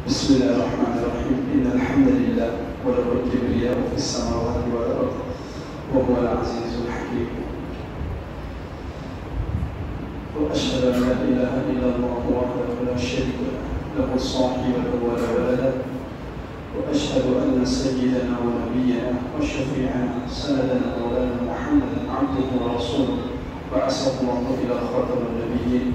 بسم الله الرحمن الرحيم إن الحمد لله وله الكبرياء في السماوات والأرض وهو العزيز الحكيم وأشهد أن لا إله إلا الله وحده لا شريك له صاحبا ولا ولدا وأشهد أن سيدنا ونبينا وشفيعنا سندنا مولانا محمدا عبده ورسوله بعثه الله إلى خاتم النبيين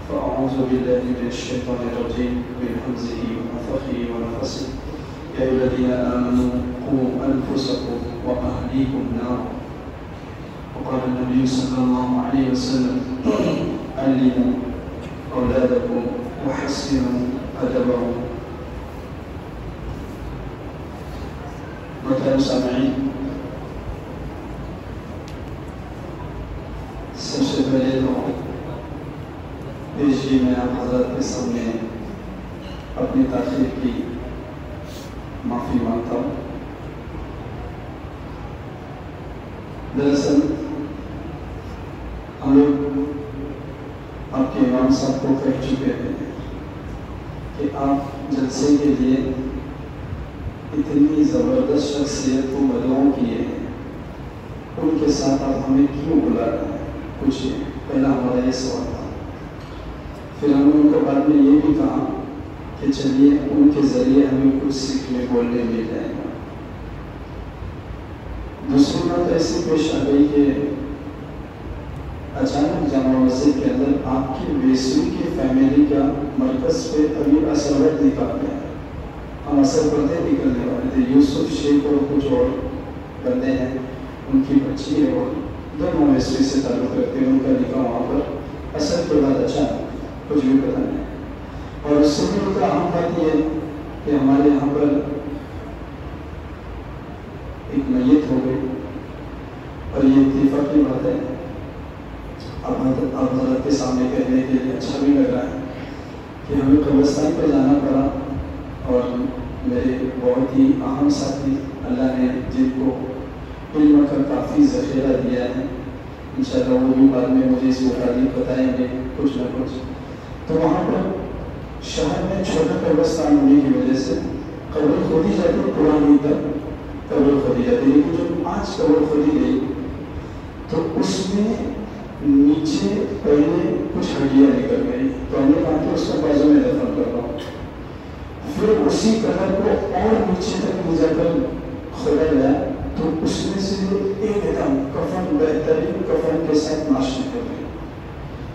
فأعوذ بالله من الشيطان الرجيم من همزه ونفخه ونفسه يا أيها الذين آمنوا قوا أنفسكم وأهليكم نارا وقال النبي صلى الله عليه وسلم علموا أولادكم وحسنوا أدبهم. محترم سامعین، سب سے پہلے تو پیشگی میں آپ حضرات کے سامنے اپنی تاخیر کی معافی مانگتا ہوں۔ دراصل ہم لوگ آپ کے امام صاحب کو کہہ چکے ہیں کہ آپ جلسے کے لیے اتنی زبردست شخصیت کو مدعو کیے ہیں، ان کے ساتھ آپ ہمیں کیوں بلا رہے ہیں؟ پوچھئے۔ پہلا ہمارا یہ سوال تھا۔ پھر ہم نے ان کو بعد میں یہ بھی کہا کہ چلیے ان کے ذریعے ہمیں کچھ سیکھنے بولنے مل جائے گا۔ دوسری بات ایسی پیش آ گئی کہ اچانک جامع مسجد کے اندر آپ کی بیسوی کی فیملی کا مرکز پہ ابھی اثرات نکال گیا ہے۔ ہم اثر پردے نکلنے والے تھے۔ یوسف شیخ اور کچھ اور بندے ہیں، ان کی بچی ہے اور دونوں بیسوی سے تعلق رکھتے ہیں، ان کا نکاح وہاں پر اثر کے بعد اچانک کچھ بھی پتہ نہیں۔ اور اس سے بھی ان کا اہم بات یہ ہے کہ ہمارے یہاں پر ایک میت ہو گئی اور یہ اتفاقی بات ہے۔ اب حضرت کے سامنے کہنے کے لیے اچھا بھی لگ رہا ہے کہ ہمیں قبرستان پہ جانا پڑا، اور میرے بہت ہی اہم ساتھی اللہ نے جن کو علم کا کافی ذخیرہ دیا ہے، انشاءاللہ وہ بھی بعد میں مجھے اس متعلق بتائیں گے کچھ نہ کچھ۔ تو وہاں پر شہر میں چھوٹا قبرستان ہونے کی وجہ سے قبر کھودی جاتی، پرانی تک قبر کھودی جاتی، لیکن جب آج قبر کھودی گئی تو اس میں نیچے پہلے کچھ ہڈیاں نکل گئی، تو ہم نے کہا کہ اس کو بازو میں دفن کر رہا ہوں۔ پھر اسی قبر کو اور نیچے تک لے جا کر کھودا گیا تو اس میں سے ایک دم کفن، بہترین کفن کے ساتھ ناش نکل گئی۔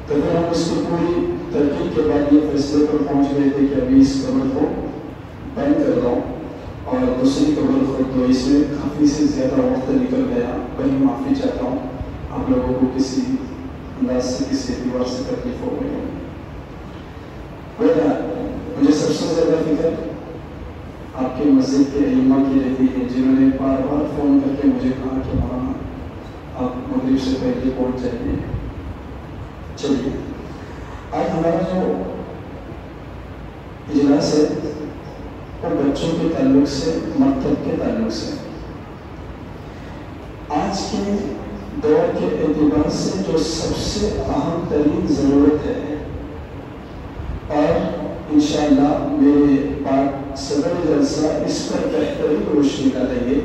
تو پھر ہم اس کی پوری ترکیب کے بعد یہ فیصلے پر پہنچ گئے تھے کہ ابھی اس قبر کو بند کر دو اور دوسری قبر کھود دو۔ اس میں کافی سے زیادہ وقت نکل گیا، بڑی معافی چاہتا ہوں آپ لوگوں کو کسی انداز سے کسی اعتبار سے تکلیف ہو گئی۔ مجھے سب سے زیادہ فکر آپ کے مسجد کے ائمہ کی رہتی ہے، جنہوں نے بار بار فون کر کے مجھے کہا کہ مولانا آپ مغرب سے پہلے پہنچ جائیے۔ چلیے آج ہمارا جو اجلاس ہے وہ بچوں کے تعلق سے، مکتب کے تعلق سے، آج کے دور کے اعتبار سے جو سب سے اہم ترین ضرورت ہے، اور انشاءاللہ میرے بعد صدر جلسہ اس پر بہترین روشنی ڈالیں گے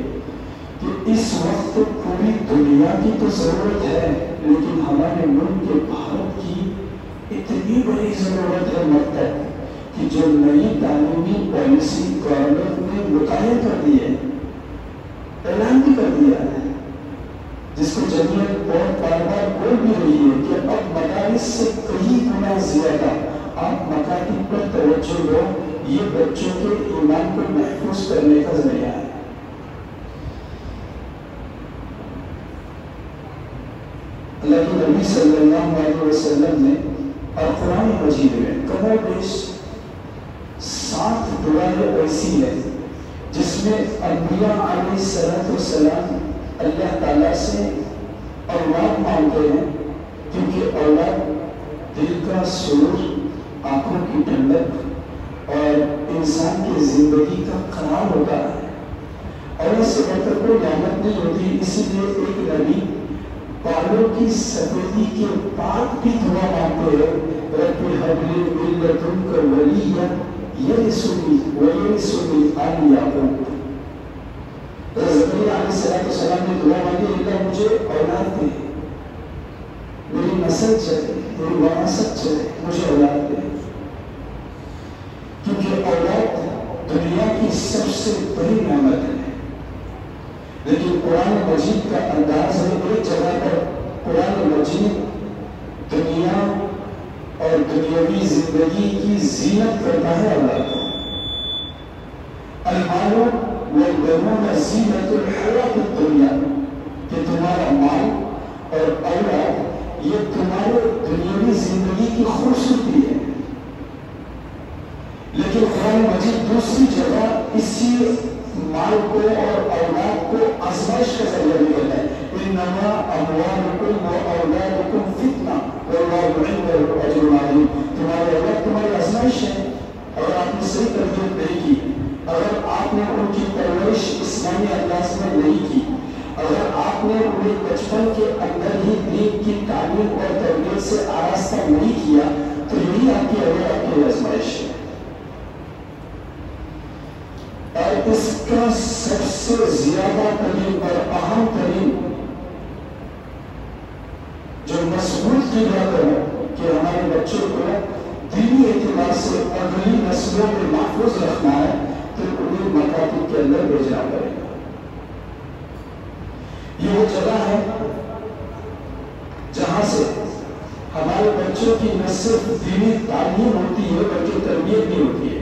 کہ اس وقت پوری دنیا کی تو ضرورت ہے، لیکن ہمارے ملک کے بھارت کی اتنی بڑی ضرورت ہے مکتب کہ جو نئی تعلیمی پالیسی گورنمنٹ نے متعین کر دی ہے، اعلان بھی کر دیا ہے، جس کو جمعیت بہت بار بار بول بھی رہی ہے کہ اب مدارس سے کئی گنا زیادہ آپ مکاتب پر توجہ دو، یہ بچوں کے ایمان کو محفوظ کرنے کا ذریعہ ہے۔ اللہ کے نبی صلی اللہ علیہ وسلم نے اور قرآن مجید میں کم و بیش 7 دعائیں ایسی ہیں جس میں انبیاء علیہ السلام اللہ تعالیٰ سے اولاد مانگتے ہیں، کیونکہ اولاد دل کا سرور، آنکھوں کی ٹھنڈک اور انسان کی زندگی کا قرار ہوتا ہے، اور اس سے بہتر کوئی نعمت نہیں ہوتی۔ اسی لیے ایک نبی بالوں کی سفیدی کے بعد بھی دعا مانگتے ہیں، رب حب لی من لدنک ولییا يرثني ويرثني آل يعقوب. زكریا علیہ السلام نے دعا مانگی اللہ مجھے اولاد دے، میری نسل چلے، میری وراثت چلے، مجھے اولاد دے، کیونکہ اولاد دنیا کی سب سے بڑی نعمت ہے. لیکن قرآن مجید کا انداز ہے، ایک جگہ پر قرآن مجید دنیا اور دنیاوی زندگی کی زینت کرتا ہے اولاد کو. المال والبنون زینت الحیات الدنیا، کہ تمہارا مال اور اولاد یہ تمہارے دنیاوی زندگی کی خوبصورتی ہے. لیکن قرآن مجید دوسری جگہ اسی مال کو اور اولاد کو آزمائش کا ذریعہ بھی کہتا ہے. انما اموالکم و اولادکم فتنہ واللہ عنده اجر عظیم. تمہارے اولاد تمہاری آزمائش ہے. اگر آپ نے صحیح تربیت نہیں کی، اگر آپ نے ان کی پرورش اسلامی انداز میں نہیں کی، اگر آپ نے انہیں بچپن کے اندر ہی دین کی تعلیم اور تربیت سے آراستہ نہیں کیا، تو یہی آپ کی اولاد آپ کی آزمائش ہے. اور اس کا سب سے زیادہ ترین اور اہم ترین جو مضبوط کی بات ہے کہ ہمارے بچوں کو دینی اعتبار سے اگلی نسلوں میں محفوظ رکھنا ہے، تو انہیں مکاتب کے اندر بھیجنا پڑے گا. یہ وہ جگہ ہے جہاں سے ہمارے بچوں کی نہ صرف دینی تعلیم ہوتی ہے بلکہ تربیت بھی ہوتی ہے.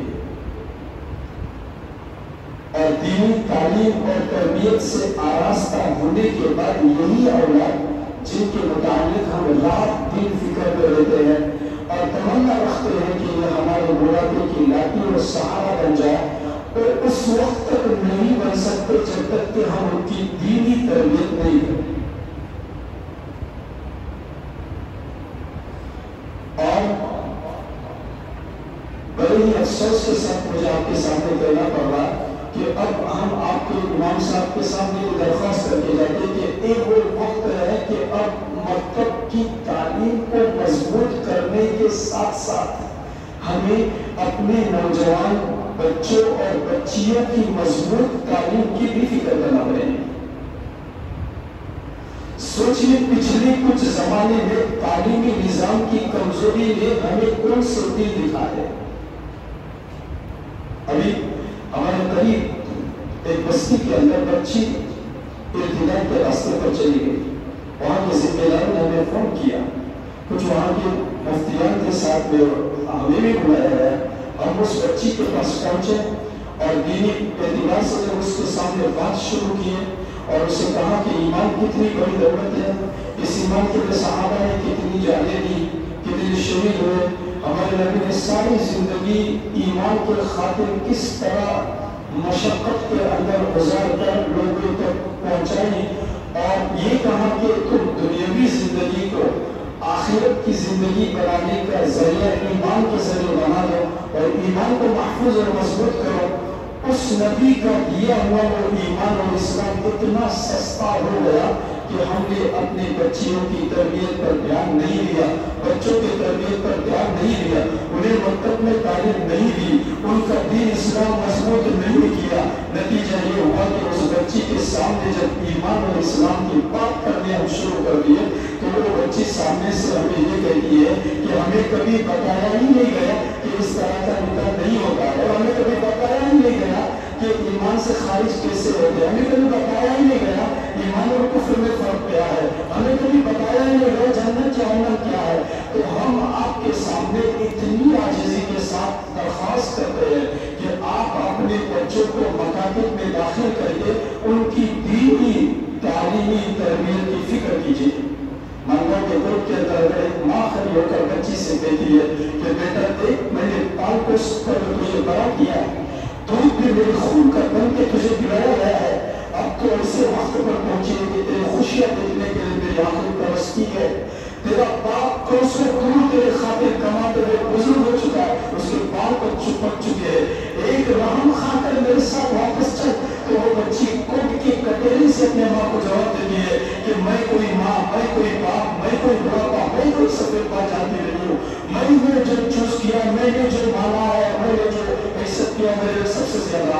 اور دینی تعلیم اور تربیت سے آراستہ ہونے کے بعد یہی اولاد جن کے متعلق ہم رات دن فکر میں رہتے ہیں اور تمنا رکھتے ہیں کہ یہ ہمارے بڑھاپے کی لاٹھی اور سہارا بن جائے، اور اس وقت تک نہیں بن سکتے جب تک کہ ہم ان کی دینی تربیت نہیں کریں. اور بڑے ہی افسوس کے ساتھ مجھے آپ کے سامنے کہنا پڑ رہا کہ اب ہم آپ کے امام صاحب کے سامنے یہ درخواست کر کے جاتے کہ ایک وہ وقت ہے کہ اب مکتب کی تعلیم کو مضبوط کرنے کے ساتھ ساتھ ہمیں اپنے نوجوان بچوں اور بچیوں کی مضبوط تعلیم کی بھی فکر کرنا پڑے گی. سوچیے پچھلے کچھ زمانے میں تعلیمی نظام کی کمزوری نے ہمیں کون سے دل دکھا ہے. ابھی ہمارے قریب ایک بستی کے اندر بچی ارتداد کے راستے پر چلی گئی. وہاں کے ذمہ داروں نے ہمیں فون کیا، کچھ وہاں کے مفتیان کے ساتھ میں ہمیں بھی بلایا ہے. ہم اس بچی کے پاس پہنچے اور دینی اعتبار سے جب اس کے سامنے بات شروع کی اور اسے کہا کہ ایمان کتنی بڑی دولت ہے، اس ایمان کے لیے صحابہ نے کتنی جانیں دی، کتنی شہید ہوئے، ہمارے نبی نے ساری زندگی ایمان کے خاطر کس طرح مشقت کے اندر گزار کر لوگوں تک پہنچائی، اور یہ کہا کہ تم دنیاوی زندگی کو آخرت کی زندگی بنانے کا ذریعہ ایمان کے ذریعے بنا دو اور ایمان کو محفوظ اور مضبوط کرو. اس نبی کا دیا ہوا وہ ایمان اور اسلام اتنا سستا ہو گیا کہ ہم نے اپنے بچیوں کی تربیت پر دھیان نہیں دیا، بچوں کی تربیت پر دھیان نہیں دیا، انہیں مکتب میں تعلیم نہیں دی، ان کا دین اسلام مضبوط نہیں کیا. نتیجہ یہ ہوا کہ اس بچی کے سامنے جب ایمان اور اسلام کی بات کرنے ہم شروع کر دیے تو وہ بچی سامنے سے ہمیں یہ کہتی ہے کہ ہمیں کبھی بتایا ہی نہیں گیا کہ اس طرح کا نکاح نہیں ہوتا ہے، اور ہمیں کبھی بتایا ہی نہیں گیا کہ ایمان سے خارج کیسے ہوتے ہیں، ہمیں کبھی بتایا ہی نہیں گیا ایمان اور کفر میں فرق کیا ہے، ہمیں کبھی بتایا ہی نہیں گیا جنت جہنم کیا ہے. تو ہم آپ کے سامنے اتنی عاجزی کے ساتھ درخواست کرتے ہیں کہ آپ اپنے بچوں کو مکاتب میں داخل کر کے ان کی دینی تعلیمی تربیت کی فکر کیجیے. منگو کے گروپ کے اندر ایک ماں کھڑی ہو کر بچی سے کہتی ہے کہ بیٹا دیکھ میں نے پال پوس کر تجھے بڑا کیا ہے، دودھ بھی میرے خون کا بن کے تجھے پلایا گیا ہے، اب تو ایسے وقت پر پہنچی ہے کہ تیری خوشیاں دیکھنے کے لیے میری آنکھیں ترستی ہے. تیرا باپ کو سے دور تیرے خاطر کماتے ہوئے بزرگ ہو چکا ہے، اس کے بال پر چپک چکے ہیں، ایک رحم کھا کر میرے ساتھ واپس چل. تو وہ بچی کوٹ کے کٹیری سے اپنے ماں کو جواب دیتی ہے کہ میں کوئی ماں، میں کوئی باپ، میں کوئی بڑھاپا، میں کوئی سفید پا جاتی نہیں ہوں. میں نے جو چوز کیا، میں نے جو مانا ہے، میں نے جو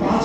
5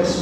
10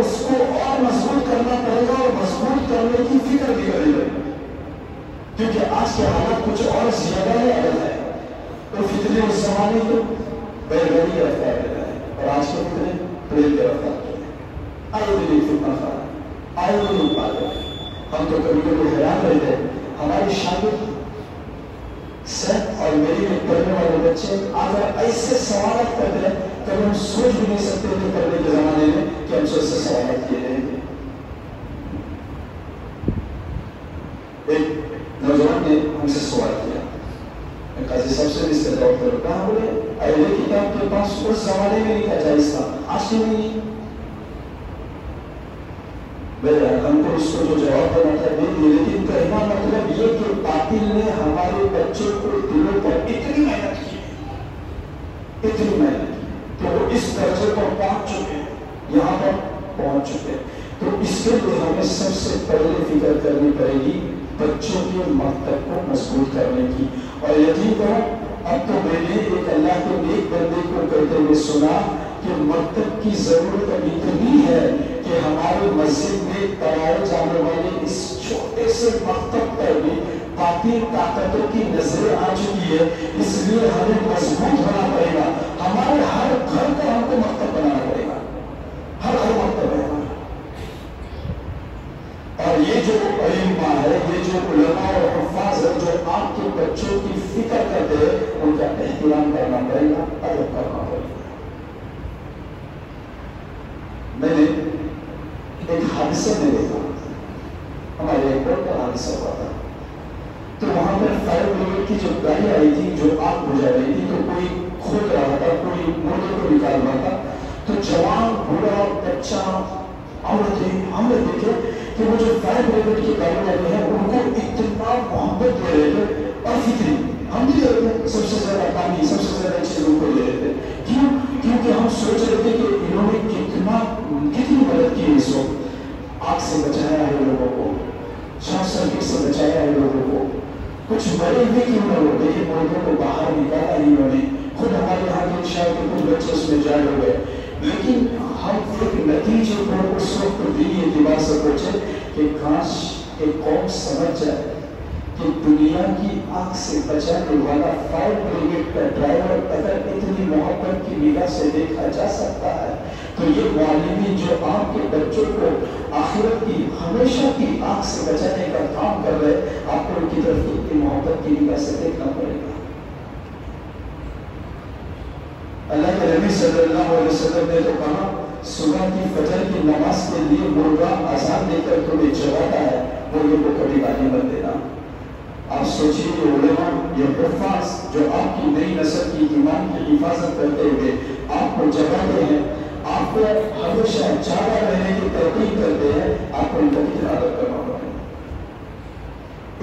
اس کو اور مضبوط کرنا پڑے گا اور مضبوط کرنے کی فکر بھی کرے گا، کیونکہ آج کے حالات کچھ اور زیادہ ہی الگ ہے۔ تو فتنے اس زمانے کے بیل گاڑی کی رفتار دیتا ہے اور آج کے فتنے ٹرین کی رفتار دیتے ہیں۔ آئے دن ایک فتنہ خواہ، آئے دن ایک بات ہے۔ ہم تو کبھی کبھی حیران رہتے ہیں، ہماری شاگرد اور میری بھی پڑھنے والے بچے اگر ایسے سوالات کرتے ہیں تو ہم سوچ بھی نہیں سکتے تھے پڑھنے کے زمانے میں کہ ہم سے ایسے سوالات کیے جائیں گے۔ ایک نوجوان نے ہم سے سوال کیا، میں قاضی صاحب سے اس کا جواب کروں، کہاں بولے اہل کتاب کے پاس اس زمانے میں نہیں تھا جائز تھا، آج کیوں نہیں؟ ہم کو اس کو جو جواب دینا تھا دے دیے، لیکن کہنا مطلب یہ کہ باطل نے ہمارے بچوں کو دلوں پر اتنی محنت کی کہ وہ اس درجے پر پہنچ چکے ہیں، یہاں پر پہنچ چکے ہیں۔ تو اس کے لیے ہمیں سب سے پہلے فکر کرنی پڑے گی بچوں کے مکتب کو مضبوط کرنے کی۔ اور یقین کرو اب تو میں نے ایک اللہ کے نیک بندے کو کہتے ہوئے سنا کہ مکتب کی ضرورت اب اتنی ہے کہ ہمارے مسجد میں کرائے جانے والے اس چھوٹے سے مکتب پر بھی باطل طاقتوں کی نظریں آ چکی ہے، اس لیے ہمیں مضبوط ہونا پڑے گا۔ ہمارے ہر گھر کو ہم کو مکتب بنانا پڑے گا، ہر گھر مکتب ہے ہمارا۔ اور یہ جو علماء ہے، یہ جو علماء اور حفاظ ہے جو آپ کے بچوں کی فکر کرتے ہیں، ان کا احترام کرنا پڑے گا، ادب کرنا پڑے گا۔ میں نے ایک حادثے میں دیکھا، ہمارے ایئرپورٹ پر حادثہ ہوا تھا، تو وہاں پر فائر بریگیڈ کی جو گاڑی آئی تھی جو آگ بجھا رہی تھی، تو کوئی کھود رہا تھا، کوئی مردے کو نکال رہا تھا، تو جوان بوڑھا بچہ عورتیں ہم نے دیکھے کہ وہ جو فائر بریگیڈ کی گاڑی والے ہیں ان کو اتنا محبت دے رہے تھے اور فکری ہم بھی دے رہے تھے، سب سے زیادہ پانی، سب سے زیادہ چیزوں کو دے رہے تھے۔ کیوں؟ کیونکہ ہم سوچ رہے تھے کہ انہوں نے کتنی مدد کی اس وقت، آگ سے بچایا ہے لوگوں کو، شارٹ سرکٹ سے بچایا ہے لوگوں کو، کچھ مرے ہوئے کیوں نہ ہو، لیکن مردوں کو باہر نکالا ہی انہوں نے۔ خود ہمارے یہاں کے شاید کے کچھ بچے اس میں جائے ہو گئے، لیکن ہم ایک نتیجے پر اس وقت دینی اعتبار سے پہنچے کہ کاش ایک قوم سمجھ جائے کہ دنیا کی آگ سے بچانے والا فائر بریگیڈ کا ڈرائیور اگر اتنی محبت کی نگاہ سے دیکھا جا سکتا ہے تو یہ معلمین جو آپ کے بچوں کو آخرت کی ہمیشہ کی آگ سے بچانے کا کام کر رہے، آپ کو ان کی طرف اتنی محبت کی نگاہ سے دیکھنا پڑے گا۔ اللہ کے نبی صلی اللہ علیہ وسلم نے تو کہا صبح کی فجر کی نماز کے لیے مرغا اذان دے کر تمہیں جگاتا ہے، مرغے کو کبھی گالی مت دینا۔ آپ سوچیے کہ علماء یہ حفاظ جو آپ کی نئی نسل کی ایمان کی حفاظت کرتے ہوئے آپ کو جگاتے ہیں، آپ کو ہمیشہ جاگا رہنے کی ترغیب کرتے ہیں، آپ کو ان کا کتنا ادب کرنا پڑے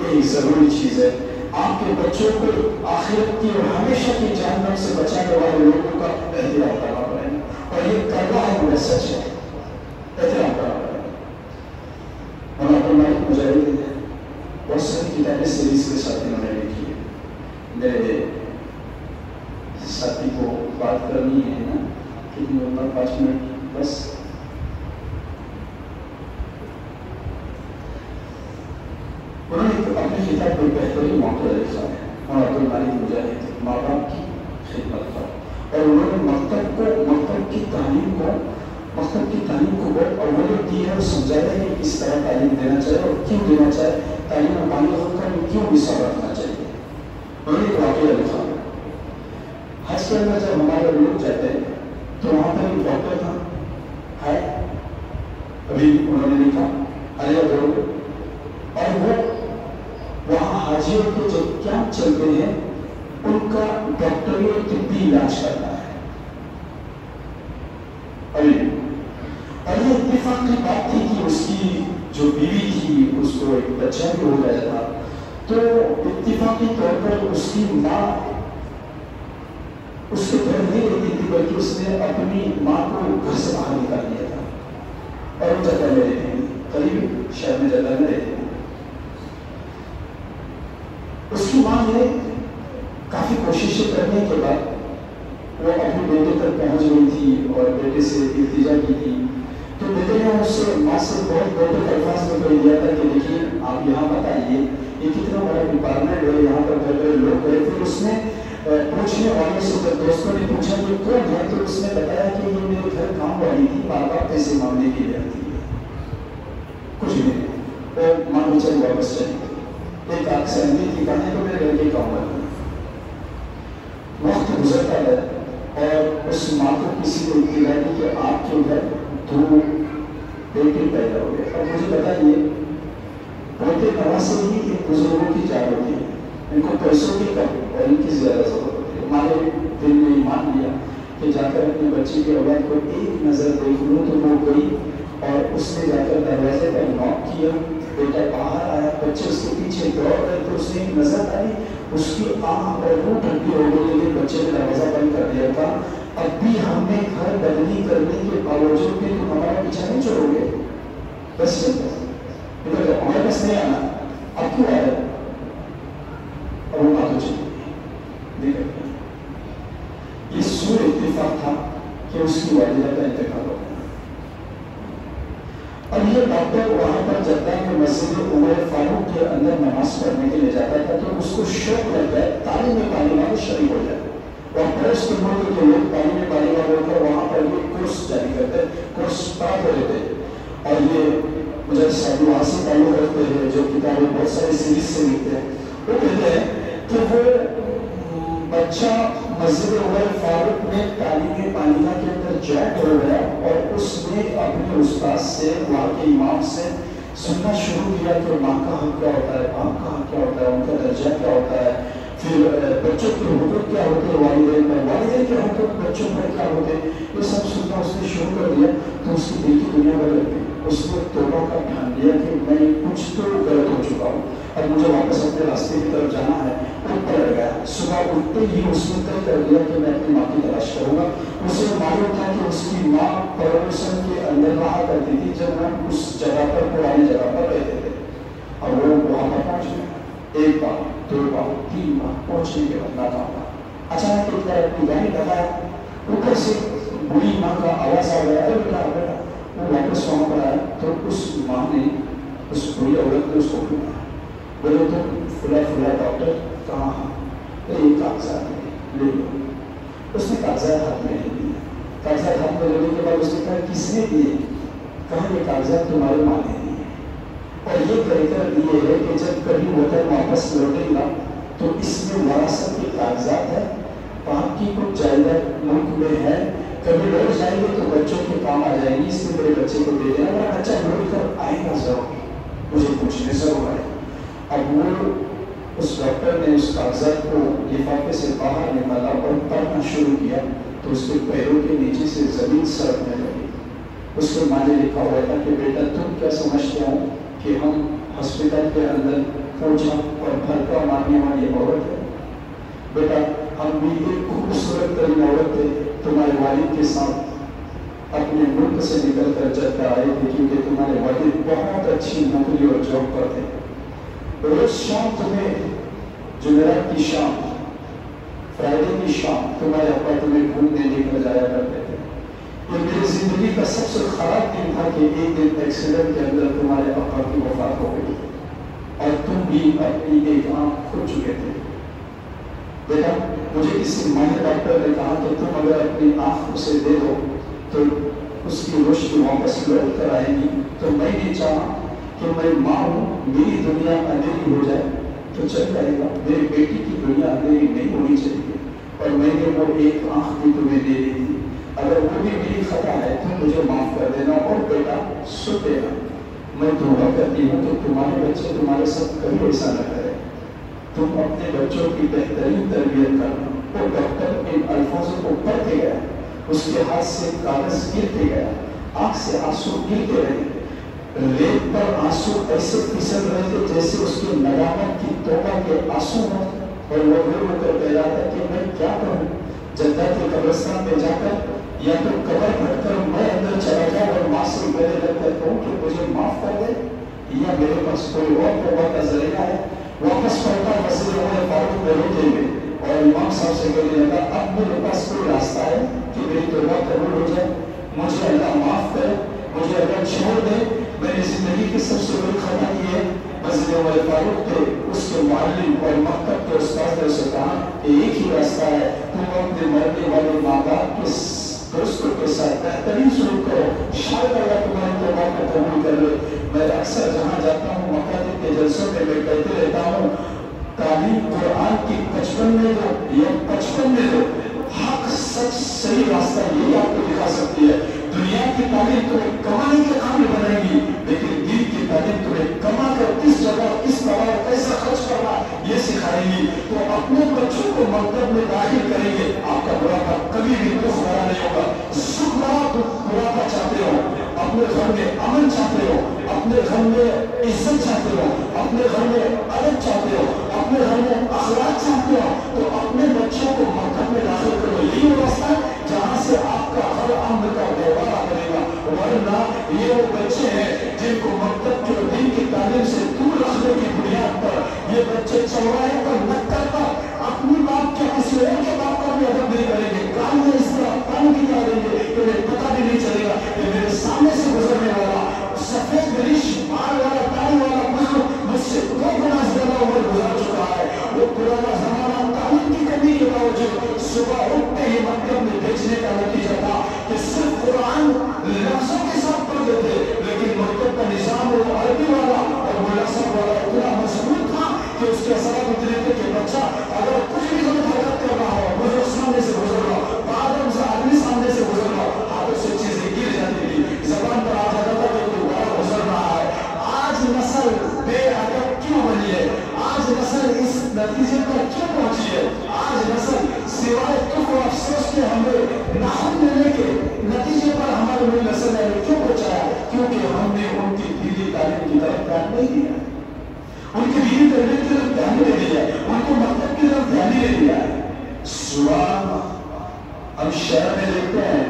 گا۔ یہ ضروری چیز ہے، آپ کے بچوں کو آخرت کی اور ہمیشہ کی جہنم سے بچانے والے لوگوں کا احترام کرنا پڑے گا، اور یہ کرنا ہے وہ سچ ہے، احترام کرنا پڑے گا۔ ہم اپنے مالک مجاہد ہیں، بہت ساری کتابیں سیریز کے ساتھ انہوں نے لکھی ہے، میرے ساتھی کو بات کرنی ہے نا، کتنی عمر 5 منٹ بس۔ انہوں نے اپنی کتاب کو بہترین موقع لکھا ہے، اور عبد المالک مجاہد ماں باپ کی خدمت کا، اور انہوں نے مکتب کی تعلیم کو بہت اولویت دی ہے اور سمجھایا ہے کہ کس طرح تعلیم دینا چاہیے اور کیوں دینا چاہیے، تعلیم اور بالغ میں کیوں حصہ رکھنا چاہیے۔ انہوں نے ایک واقعہ لکھا، حج کے اندر جب ہمارے لوگ جاتے ہیں تو وہاں پر ایک ڈاکٹر تھا ہے، ابھی انہوں نے لکھا علیہ ضرور، اور وہ وہاں حاجیوں کے جو کیمپ چلتے ہیں ان کا ڈاکٹری اور طبی علاج کرتا ہے۔ اور یہ اتفاق کی بات تھی کہ اس کی جو بیوی تھی اس کو ایک بچہ بھی ہو گیا تھا، تو اتفاقی طور پر اس کی ماں اس کے گھر نہیں رہتی تھی، بلکہ اس نے اپنی ماں کو گھر سے باہر نکال دیا تھا اور وہ جگہ میں رہتی تھی، قریب شہر میں جگہ میں رہتی تھی۔ اس کی ماں نے کافی کوششیں کرنے کے بعد وہ اپنے بیٹے تک پہنچ گئی تھی اور بیٹے سے التجا کی تھی تو بیٹے نے اس سے ماں سے بہت بہت الفاظ میں کہہ دیا تھا کہ دیکھیے آپ یہاں مت آئیے، یہ کتنا بڑا ڈپارٹمنٹ ہے، یہاں پر بڑے بڑے لوگ گئے. پھر اس نے پوچھنے والوں سے جب دوستوں نے پوچھا کہ کون ہے تو اس نے بتایا کہ یہ میرے گھر کام والی تھی، بار بار پیسے مانگنے کے لیے آتی ہے. کچھ نہیں وہ مانگو چل واپس چلی گئی. ایک آنکھ سے اندھی تھی، کہنے تو میرے گھر کے کام والی. وقت گزرتا ہے اور اس ماں کو کسی کو اطلاع دی کہ آپ کے گھر 2 بیٹے پیدا ہو گئے. اور مجھے بتائیے پوتے نواسے ہی ایک بزرگوں کی چال ہوتی ہے، ان کو پیسوں کی کم اور ان کی زیادہ ضرورت ہوتی ہے. ہمارے دل نے مان لیا کہ جا کر اپنے بچے کے اولاد کو ایک نظر دیکھ لوں. تو وہ گئی اور اس نے جا کر دروازے پر نوک کیا. بیٹا باہر آیا، بچے اس کے پیچھے دوڑ رہے تو اس نے ایک نظر آئی، اس کی آنکھ اور منہ ٹھنڈی ہو گئی. لیکن بچے نے دروازہ بند کر دیا تھا. اب بھی ہم نے گھر بدلی کرنے کے باوجود بھی تم ہمارا پیچھا نہیں چھوڑو گے؟ بس ادھر ہمارے پاس نہیں آنا، اب کیوں آیا؟ اور وہ بات ہو چکی. یہ سور اتفاق تھا کہ اس کی والدہ کا انتقال ہو گیا. اور یہ ڈاکٹر وہاں پر جدہ میں مسجد عمر فاروق کے اندر نماز پڑھنے کے لیے جاتا تھا تو اس کو شوق لگتا ہے تعلیم پانے والے شریک ہو جائے. اور پریس کے ملک کے لوگ تعلیم پانے والے ہو کر وہاں پر یہ کورس جاری کرتے ہیں، کورس پڑھا لیتے ہیں. اور یہ مجھے سعودی وہاں سے تعلق رکھتے ہیں جو کتابیں بہت ساری سیریز سے لکھتے ہیں. وہ کہتے ہیں کہ وہ بچہ مسجد عمر فاروق میں تعلیم پانیہ کے اندر جوائن ہو گیا اور اس نے اپنے استاد سے، وہاں کے امام سے سننا شروع کیا کہ ماں کا حق کیا ہوتا ہے، باپ کا حق کیا ہوتا ہے، ان کا درجہ کیا ہوتا ہے، پھر بچوں کے حقوق کیا ہوتے ہیں والدین پر، والدین کے حقوق بچوں پر کیا ہوتے ہیں. یہ سب سننا اس نے شروع کر دیا تو اس کی دل کی دنیا بدل گئی. اس نے توبہ کا ٹھان لیا کہ میں کچھ تو غلط ہو چکا ہوں، اب مجھے واپس اپنے راستے کی طرف جانا ہے. وہ پلٹ گیا. صبح اٹھتے ہی اس نے طے کر دیا کہ میں اپنی ماں کی تلاش کروں گا. اسے معلوم تھا کہ اس کی ماں پرویشن کے اندر رہا کرتی تھی جب ہم اس جگہ پر، پرانی جگہ پر رہتے تھے. اور وہ وہاں پر پہنچ گیا. 1 بار 2 بار 3 بار پہنچنے کے بعد ناکام تھا. اچانک ایک طرح اپنی گاڑی لگایا، اوپر سے بوڑھی ماں کا آواز آ گیا، ارے بیٹا بیٹا. وہ واپس وہاں پر آیا تو اس ماں نے، اس بڑی عورت نے اس کو پوچھا، بولے تو فلاں فلاں ڈاکٹر کہاں ہے؟ یہ کاغذات لے لو. اس نے کاغذات ہاتھ میں لے لیے. کاغذات ہاتھ میں لینے کے بعد اس نے کہا کس نے دیے؟ کہا یہ کاغذات تمہارے ماں نے دیے اور یہ کہہ کر دیے ہے کہ جب کبھی وطن واپس لوٹے گا تو اس میں وراثت کے کاغذات ہے، باپ کی کچھ جائیداد ملک میں ہے، کبھی لوٹ جائیں گے تو بچوں کے کام آ جائیں گی، اس لیے میرے بچے کو دے دینا. میرا بچہ لوٹ کر آئے گا ضرور، مجھے پوچھنے ضرور آئے. اب وہ اس ڈاکٹر نے اس کاغذات کو لفافے سے باہر نکالا اور پڑھنا شروع کیا تو اس کے پیروں کے نیچے سے زمین سڑکنے لگی. اس کے ماں نے لکھا ہوا تھا کہ بیٹا تم کیا سمجھتے ہو کہ ہم ہاسپٹل کے اندر پوچھا اور بھرکا مارنے والی عورت ہے؟ بیٹا ہم بھی ایک خوبصورت ترین عورت تھے، تمہارے والد کے ساتھ اپنے ملک سے نکل کر جدہ آئے تھے کیونکہ تمہارے والد بہت اچھی نوکری اور جاب پر تھے. روز شام تمہیں، جمعرات کی شام، فرائیڈے کی شام تمہارے ابا تمہیں گھومنے لے کر جایا کرتے تھے. یہ میری زندگی کا سب سے خراب دن تھا کہ ایک دن ایکسیڈنٹ کے اندر تمہارے ابا کی وفات ہو گئی اور تم بھی اپنی ایک آنکھ کھو چکے تھے. بیٹا مجھے کسی ماہر ڈاکٹر نے کہا کہ تم اگر اپنی آنکھ اسے دے دو تو اس کی روشنی واپس لوٹ کر آئے گی. تو میں نے چاہا کہ میں ماں ہوں، میری دنیا اندھیری ہو جائے تو چل جائے گا، میری بیٹی کی دنیا اندھیری نہیں ہونی چاہیے. اور میں نے وہ ایک آنکھ بھی تمہیں دے دی تھی، اگر وہ بھی میری خطا ہے تو مجھے معاف کر دینا. اور بیٹا سن لینا، میں دعا کرتی ہوں کہ تمہارے بچے تمہارے ساتھ کبھی ایسا نہ کرے. تم اپنے بچوں کی بہترین تربیت کرنا. وہ ڈاکٹر ان الفاظوں کو پڑھتے گیا، اس کے ہاتھ سے کاغذ گرتے گیا، آنکھ سے آنسو گرتے رہے. ریت پر آنسو ایسے پھسل رہے تھے جیسے اس کی ندامت کی توبہ کے آنسو ہوں. اور وہ رو کر کہہ رہا تھا کہ میں کیا کروں؟ جدہ کے قبرستان میں جا کر یا تو قبر پھٹ کر میں اندر چلا جاؤں اور ماں سے گلے لگ کر کہوں کہ مجھے معاف کر دے، یا میرے پاس کوئی اور توبہ کا ذریعہ ہے. واپس پڑھتا مسجد عمر فاروق میں روتے ہوئے اور امام صاحب سے کہنے لگا اب میرے پاس کوئی راستہ ہے کہ میری توبہ قبول ہو جائے، مجھے اللہ معاف کرے. مجھے اگر چھوڑ دیں، میری زندگی کی سب سے بڑی خطا یہ ہے، مسجد عمر فاروق تھے، اس کے معلم اور مکتب کے استاد نے اسے کہا کہ ایک ہی راستہ ہے، تم اپنے مرنے والے ماں باپ کے دوستوں کے ساتھ بہترین سلوک کرو، شاید اللہ تمہاری توبہ کو قبول کر لے۔ میں اکثر جہاں جاتا ہوں مکاتب کے جلسوں میں کہتے رہتا ہوں، تعلیم قرآن کی 55 میں دو یا 55 میں دو، حق سچ صحیح راستہ یہی آپ کو دکھا سکتی ہے۔ دنیا کی تعلیم تمہیں کمانے کے قابل بنائے گی، لیکن دین کی تعلیم تمہیں کما کر کس جگہ کس طرح کیسا خرچ کرنا یہ سکھائے گی۔ تو اپنے بچوں کو مکتب میں داخل کریں گے، آپ کا بڑھاپا کبھی بھی دکھ بھرا نہیں ہوگا۔ سکھ بھرا بڑھاپا چاہتے ہو، اپنے گھر میں امن چاہتے ہو، اپنے گھر میں عزت چاہتے ہو، اپنے گھر میں ادب چاہتے ہو، اپنے گھر میں اخلاق چاہتے ہو، تو اپنے بچوں کو مکتب میں داخل کرو۔ یہی وہ راستہ ہے جہاں سے آپ کا ہر عمر کا بہوارہ بنے گا، ورنہ یہ وہ بچے ہیں جن کو مکتب کے دین کی تعلیم سے دور رکھنے کی بنیاد پر یہ بچے چوراہے پر نکل پر اپنی باپ کے کسی اور کے باپ کا بھی ادب نہیں کریں گے، کان میں اس طرح پانی کی طرح دیں گے کہ انہیں پتہ بھی نہیں چلے گا کہ میرے سامنے سے گزرنے والا سفید ریش بال والا داڑھی والا مجھ سے 2 گنا زیادہ عمر گزر چکا ہے۔ وہ پرانا زمانہ تعلیم کی کمی کے باوجود صبح اٹھتے ہی مکتب میں بیچنے کا نتیجہ تھا کہ صرف قرآن لفظوں کے ساتھ پڑھتے تھے، لیکن مکتب کا نظام وہ عربی والا اور ملاسب والا اتنا مضبوط تھا کہ اس کے اثرات اتنے تھے کہ بچہ اگر کچھ بھی غلط حرکت کر رہا ہو، مجھے سامنے سے گزر رہا ہو، آدم سے آدمی سامنے سے گزر رہا ہو، ہاتھوں سے چیزیں گر جاتی تھی، زبان پر آ جاتا تھا کہ کوئی بڑا گزر رہا ہے۔ آج نسل بے ادب کیوں بنی ہے؟ آج نسل اس نتیجے پر کیوں پہنچی ہے؟ آج نسل سوائے دکھ و افسوس کے ہمیں ناخن لینے کے نتیجے پر ہمارے نئی نسل نے کیوں پہنچایا؟ کیونکہ ہم نے ان کی دینی تعلیم کی طرف دھیان نہیں دیا، ان کی دینی تربیت کی طرف دھیان نہیں دیا، ان کو مکتب کی طرف دھیان نہیں دیا۔ صبح ہم شہر میں دیکھتے ہیں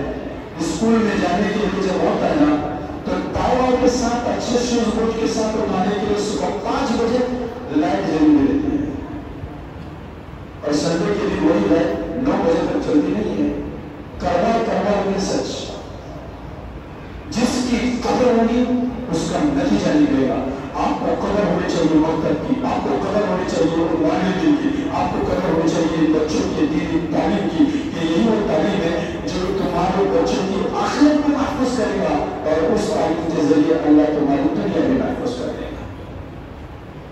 اسکول میں جانے کے لیے جب ہوتا ہے نا تو ٹاور کے ساتھ اچھے شوز بوٹ کے ساتھ اٹھانے کے لیے صبح 5 بجے لائٹ ضروری رہتی ہے، اور سنڈے کے دن وہی لائٹ 9 بجے تک چلتی نہیں ہے۔ کروا میں سچ، جس کی قدر ہوگی اس کا نتیجہ نکلے گا۔ آپ کو قدر ہونی چاہیے مکتب کی، آپ کو قدر ہونی چاہیے والدین کی، آپ کو قدر ہونی چاہیے بچوں کی دینی تعلیم کی، کہ یہی وہ تعلیم ہے جو تمہارے بچوں کی آخرت کو محفوظ کرے گا، اور اس تعلیم کے ذریعے اللہ تمہاری دنیا میں محفوظ کر دے گا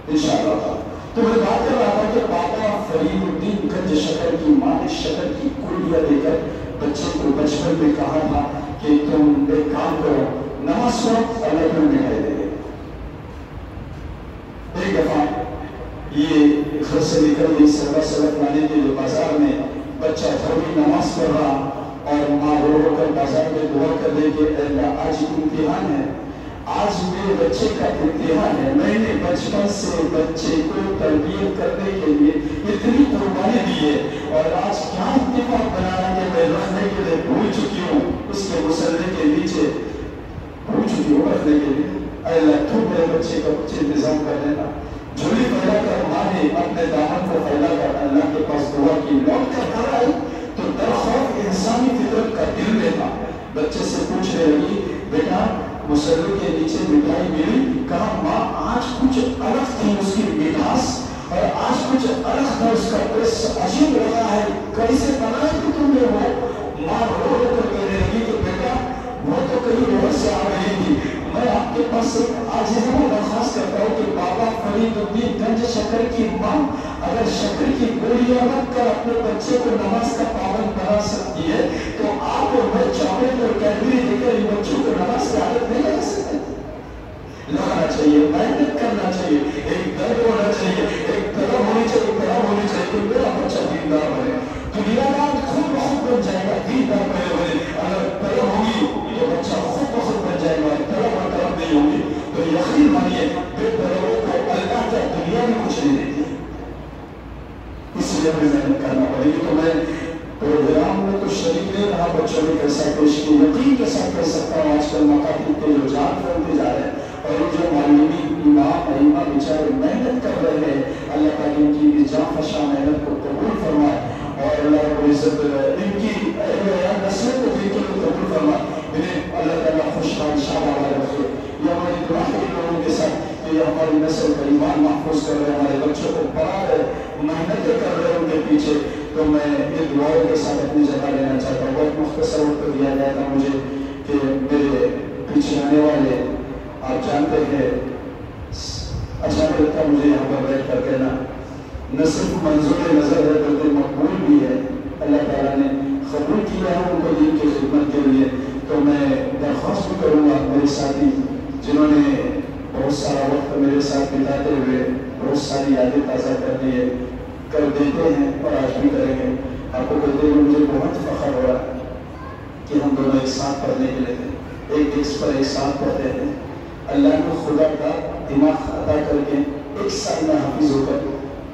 انشاءاللہ۔ تو میں بات کر رہا تھا کہ بابا فرید الدین گنج شکر کی ماں نے شکر کی گولیاں دے کر بچے کو بچپن میں کہا تھا کہ تم ایک کام کرو، نماز پڑھو، اللہ تمہیں مٹھائی دے گا۔ ایک دفعہ یہ گھر سے نکل گئی سبق لانے کے لیے بازار میں، بچہ تھوڑی نماز پڑھ رہا اور ماں رو رو کر بازار میں دعا کر دے کہ اللہ آج امتحان ہے، آج میرے بچے کا امتحان ہے، میں نے بچپن سے بچے کو تربیت کرنے کے لیے اتنی قربانی دی ہے، اور آج کیا اتفاق بنا ہے کہ میں رکھنے کے لیے بھول چکی ہوں، اس کے مسلے کے نیچے بھول چکی ہوں رکھنے کے لیے، اے اللہ تو میرے بچے کا کچھ انتظام کر دینا۔ جھولی پھیلا کر ماں نے اپنے دامن کو پھیلا کر اللہ کے پاس دعا کی، لوٹ کر گھر آئی تو درخواست انسانی فطرت کا دل میں تھا، بچے سے پوچھنے لگی بیٹا مسلے کے نیچے مٹھائی ملی؟ کہا ماں آج کچھ الگ تھی اس کی مٹھاس، اور آج کچھ الگ تھا اس کا ٹیسٹ، عجیب لگا ہے، کیسے بنائی تھی تم نے وہ؟ ماں رو رو کر کہنے لگی کہ بیٹا وہ تو کہیں اور سے آ رہی تھی، میں آپ کے پاس ایک عاجزانہ درخواست کرتا ہوں کہ بابا فرید الدین گنج شکر کی ماں اگر شکر کی گولیاں رکھ کر اپنے بچے کو نماز کا پابند بنا سکتی ہے تو آپ اور میں چاکلیٹ اور کیڈبری دے کر ان بچوں کو نماز کی عادت نہیں لگا سکتے؟ لگانا چاہیے، محنت کرنا چاہیے، ایک درد ہونا چاہیے، ایک طلب ہونی چاہیے، طلب ہونی چاہیے کہ میرا بچہ دیندار بنے، دنیا دار خود بخود بن جائے گا، دیندار پہلے بنے۔ اگر طلب ہوگی تو بچہ خود بخود بن جائے گا، طلب اور طلب نہیں ہوگی تو یقین مانیے بے طلبوں کو اللہ کا دنیا میں کچھ نہیں دیتی، اس لیے ہمیں محنت کرنا پڑے گی۔ تو میں پروگرام میں تو شریک نہیں رہا، بچوں نے کیسا پیش کی، یقین کے ساتھ کہہ سکتا ہوں آج کل مکاتب کے رجحان بڑھتے جا رہے ہیں، اور یہ جو معلمین امام ائمہ بیچارے محنت کر رہے ہیں، اللہ تعالیٰ ان کی جان فشاں محنت کو قبول فرمائے، اور اللہ رب العزت ان کی نسلوں کو بھی قبول فرمائے، انہیں اللہ تعالیٰ خوشحال شاداب دعا ہے لوگوں کے ساتھ کہ یہ ہماری نسل کا ایمان محفوظ کر رہے، ہمارے بچوں کو پڑھا رہے، محنتیں کر رہے ان کے پیچھے. تو میں یہ دعاؤں کے ساتھ اپنی جگہ لینا چاہتا ہوں. بہت مختصر وقت دیا گیا تھا مجھے کہ میرے پیچھے آنے والے آپ جانتے ہیں اچھا نہیں لگتا مجھے یہاں پر بیٹھ کر کہنا، نہ صرف منظور نظر ہے بلکہ مقبول بھی ہے، اللہ تعالیٰ نے قبول کیا ہے ان کو دین کی خدمت کے لیے. تو میں درخواست بھی کروں گا میرے ساتھی جنہوں نے بہت سارا وقت میرے ساتھ بتاتے ہوئے بہت ساری یادیں تازہ کر دیتے ہیں اور آج بھی کریں گے. آپ کو کہتے ہوئے مجھے بہت فخر ہو رہا ہے کہ ہم دونوں ایک ساتھ پڑھنے کے لیے تھے، ایک ڈیسک پر ایک ساتھ پڑھتے ہیں. اللہ نے خدا کا دماغ عطا کر کے ایک سال میں حافظ ہو کر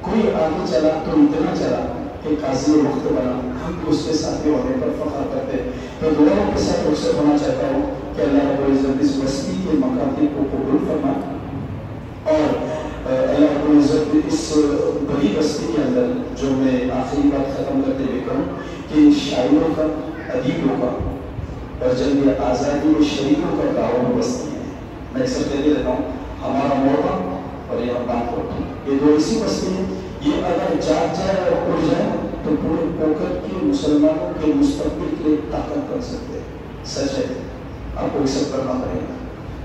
کوئی آگے چلا تو اتنا چلا کہ قاضی وقت بنا. ہم بھی اس کے ساتھ بھی ہونے پر فخر کرتے ہیں. تو دعاؤں کے ساتھ رخصت ہونا چاہتا ہوں کہ اللہ رب العزت اس بستی کے مکاتب کو قبول فرمائے اور اللہ رب العزت اس بڑی بستی کے اندر جو میں آخری بات ختم کرتے ہوئے کہوں کہ شاعروں کا، ادیبوں کا اور جنگ آزادی میں شریکوں کا گاؤں بستی ہے. میں اکثر کہتے رہتا ہوں ہمارا موقع اور یہ بات یہ دو ایسی بستی ہے، یہ اگر جاگ جائے اور اڑ جائے تو پورے پوکر کے مسلمانوں کے مستقبل کے لیے طاقت بن سکتے ہیں. سچ ہے، آپ کو ایسا کرنا پڑے گا.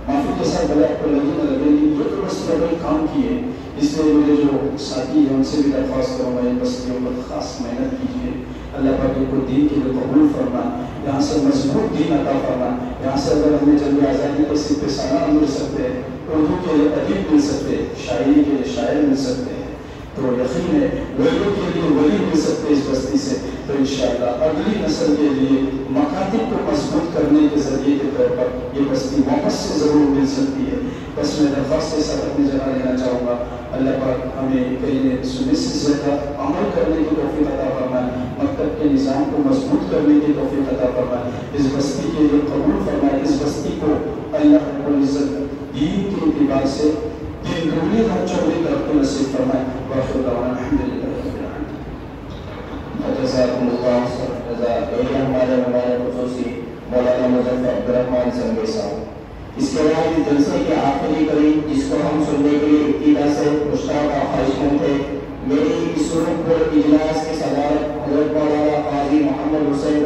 معافی کے ساتھ بھلے آپ کو لگے نہ لگے گی، یہ تو بستی بڑے کام کی ہے. اس لیے میرے جو ساتھی ہیں ان سے بھی درخواست کروں گا ان بستیوں پر خاص محنت کیجیے. اللہ پاک کو دین کے لیے قبول فرما، یہاں سے مضبوط دین عطا فرما. یہاں سے اگر ہمیں جنگ آزادی کے صرف سالہ مل سکتے ہیں، اردو کے لیے ادیب مل سکتے ہیں، شاعری کے لیے شاعر مل سکتے ہیں، تو یقین ہے ولیوں کے لیے ولی مل سکتے اس بستی سے. تو انشاءاللہ اگلی نسل کے لیے مکاتب کو مضبوط کرنے کے ذریعے کے طور پر یہ بستی واپس سے ضرور مل سکتی ہے. بس میں درخواست کے ساتھ اپنی جگہ لینا چاہوں گا. اللہ پاک ہمیں کہیں سننے سے زیادہ عمل کرنے کی توفیق عطا فرمائے، مکتب کے نظام کو مضبوط کرنے کی توفیق عطا فرمائے، اس بستی کے لیے قبول فرمائے. اس بستی کو اللہ رب العزت دین کے اعتبار سے دن دگنی رات چوگنی ترقی نصیب فرمائے. وآخر دعوانا الحمدللہ رب العالمین. جزاکم اللہ خیر جزاک. یہ ہمارے خصوصی مولانا مظفر عبدالرحمن سنگے صاحب. اس کے بعد اس جلسے کے آخری قریب جس کو ہم سننے کے لیے ابتدا سے مشتاق اور خواہشمند تھے، میری اس سرخ پر اجلاس کی صدارت حضرت مولانا قاضی محمد حسین